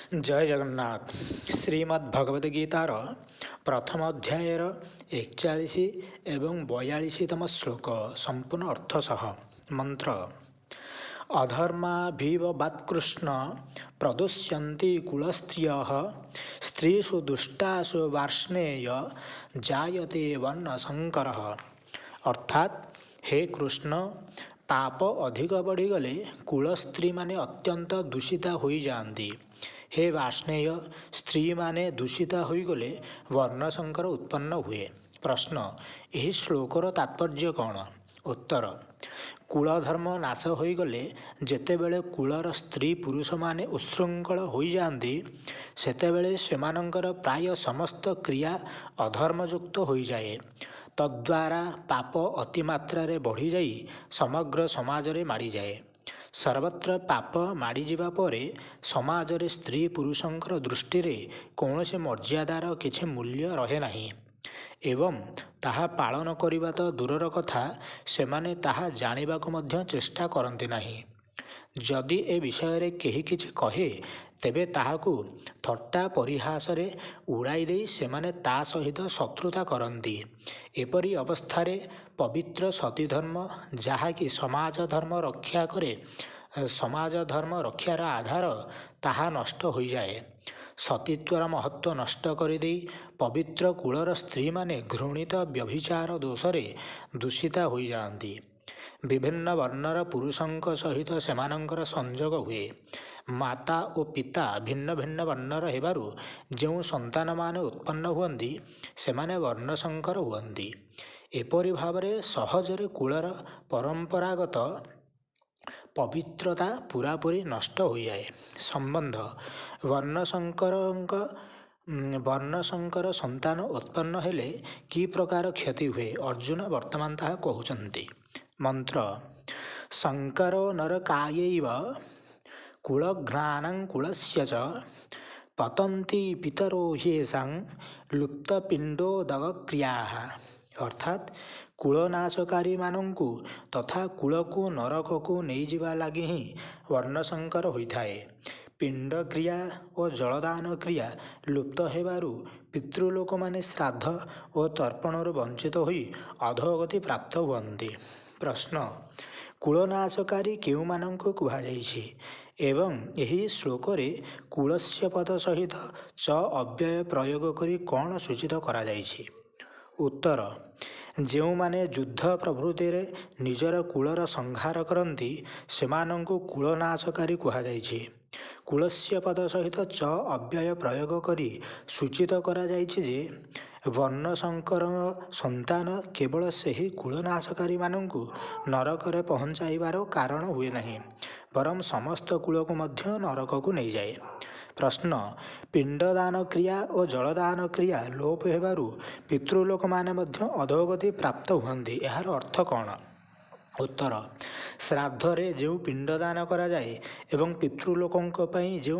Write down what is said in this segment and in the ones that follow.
जय जगन्नाथ। श्रीमद्भगवद गीतार प्रथम अध्यायर 41 एवं 42तम श्लोक संपूर्ण अर्थ सह मंत्र। अधर्माभिवत्कृष्ण प्रदुष्यन्ति कुलस्त्रियः स्त्रीषु दुष्टासु वार्ष्णेय जायते वर्णशंकरः। अर्थात हे कृष्ण, पाप अधिक बढ़ीगले कुल स्त्री माने अत्यंत दूषिता हो जाती। हे वार्ष्णेय, स्त्री माने दूषिता होगले वर्णशंकर उत्पन्न हुए। प्रश्न, यही श्लोकर तात्पर्य कौन? उत्तर, कुलधर्म नाश होगले जेतेबेले कुलर स्त्री पुरुष माने उच्छृंखल हो जाती सेतेबेले सेमानंकर प्राय समस्त क्रिया अधर्मयुक्त हो जाए। तद्वारा पाप अतिमात्रा बढ़ी जाई समग्र समाज रे माड़ी जाए। सर्वत्र पाप माड़ी जिबा परे समाज रे स्त्री पुरुषंकर दृष्टि रे कौनसी मर्यादार किछि मूल्य रहे नाही एवं ताहा पालन करिबा तो दूरर कथा सेमाने ताहा जानिबाको मध्य चेष्टा करती नाही। जदि ए विषय रे केही किछि कहे तेबे ताहाकू थट्टा परिहास रे उड़ाई देई सेमाने ता सहित शत्रुता करती। एपरी अवस्थारे पवित्र सती धर्म जहाँकि समाज धर्म रक्षा करे, समाज धर्म रक्षार आधार, ताहा नष्ट हो जाए। सतीत्वर महत्व नष्ट करदे पवित्र कूलर स्त्री माने घृणित व्यभिचार दोषरे दूषिता हो जाती। विभिन्न वर्णर पुरुषों सहित सेमानंकर संजोग हुए। माता और पिता भिन्न भिन्न वर्णर हेबारु जो संतान माने उत्पन्न हुअन्ति सेमाने वर्णशंकर हुअन्ति। एपरि भावरे सहजरे कूलर परंपरागत पवित्रता पूरापूरी नष्ट हो जाए। संबंध, वर्णशंकर संतान उत्पन्न हेले कि प्रकार क्षति हुए अर्जुन वर्तमान ताहा कहउचन्ति। मंत्र। शंकरो नरकायैव कुलघ्राणं कुलस्य च पतन्ति पितरो ह्येषां लुप्तपिंडोदकक्रियाः। अर्थात कुलनाशकारी मानंकु तथा कुलकु नरककु नहीं जिबा लागी ही वर्णशंकर होइथाए। पिंड क्रिया और जलदान क्रिया लुप्त हेबारु पितृलोक माने श्राद्ध और तर्पणर वंचित होई अधोगति प्राप्त हुअन्ति। प्रश्न, कुलनाशकारी केउमानंकु कुहाଯାଇଛି एवं यही श्लोकरे कुलस्य पद सहित च अव्यय प्रयोग करी कौन सूचित करा जाइछि? उत्तर, जो माने युद्ध प्रभृति रे निजर कुलर संहार करती सेमानंकु कुलनाशकारी कुहाଯାଇଛି। कुलस्य पद सहित च अव्यय प्रयोग करी सूचित करा जाइछि जे वर्णशंकर संतान केवल सही कुलनाशकारी मानंकु नरकरे पहुंचाइबार कारण हुए नहीं, बरं समस्त कुलको मध्य नरककु नहीं जाए। प्रश्न, पिंडदान क्रिया और जलदान क्रिया लोप हेबारु पितृलोक माने मध्य अधोगति प्राप्त हुअन्ति, एहार अर्थ कौन? उत्तर, श्राद्धरे जो पिंडदान करा जाए एवं पितृलोकों पई जो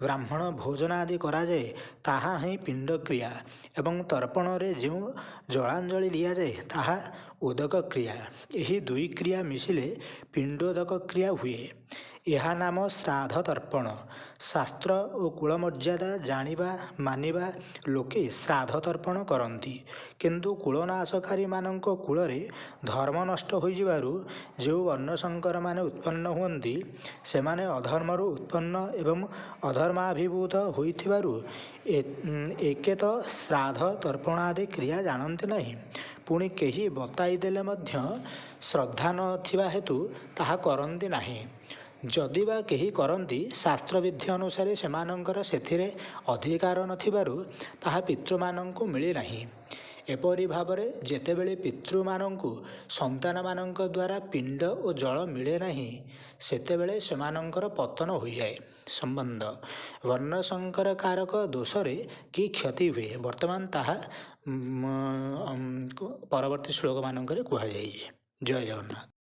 ब्राह्मण भोजन आदि करा जाए ताहा ही पिंड क्रिया एवं तर्पण रे जो जलांजलि दिया जाए ताहा उदक क्रिया। यही दुई क्रिया मिशिले पिंडोदक क्रिया हुए। यह नाम श्राद्ध तर्पण। शास्त्र और कुलमर्यादा जानिबा मानिबा लोके श्राद्ध तर्पण करती, किंतु कुलनाशकारी मानक कूलरे धर्म नष्ट हो जिबारु जो वर्णशंकर माने उत्पन्न हुअन्ति सेमाने अधर्मरु उत्पन्न एवं अधर्माभिभूत होइथिबारु एके तो श्राद्ध तर्पण आदि क्रिया जानते नहीं, पुणी केही बताई देले मध्य श्रद्धा नथिबा हेतु ताहा करन्ति नाही। जदि बा केही करन्ति शास्त्र विधि अनुसार सेमानंकर सेथिरे अधिकार नथिबारु ताहा पितृमानंकु मिले नाही। एपरि भावरे जेतेबेले पितृमानंकु संतान मानंक द्वारा पिंड और जल मिले नाही सेतेबेले सेमानंकर पतन हो जाए। संबंध, वर्णशंकर कारक दोषरे कि क्षति हुए वर्तमान ताहा परवर्ती श्लोक मानंकरे कुहा जाइए। जय जगन्नाथ।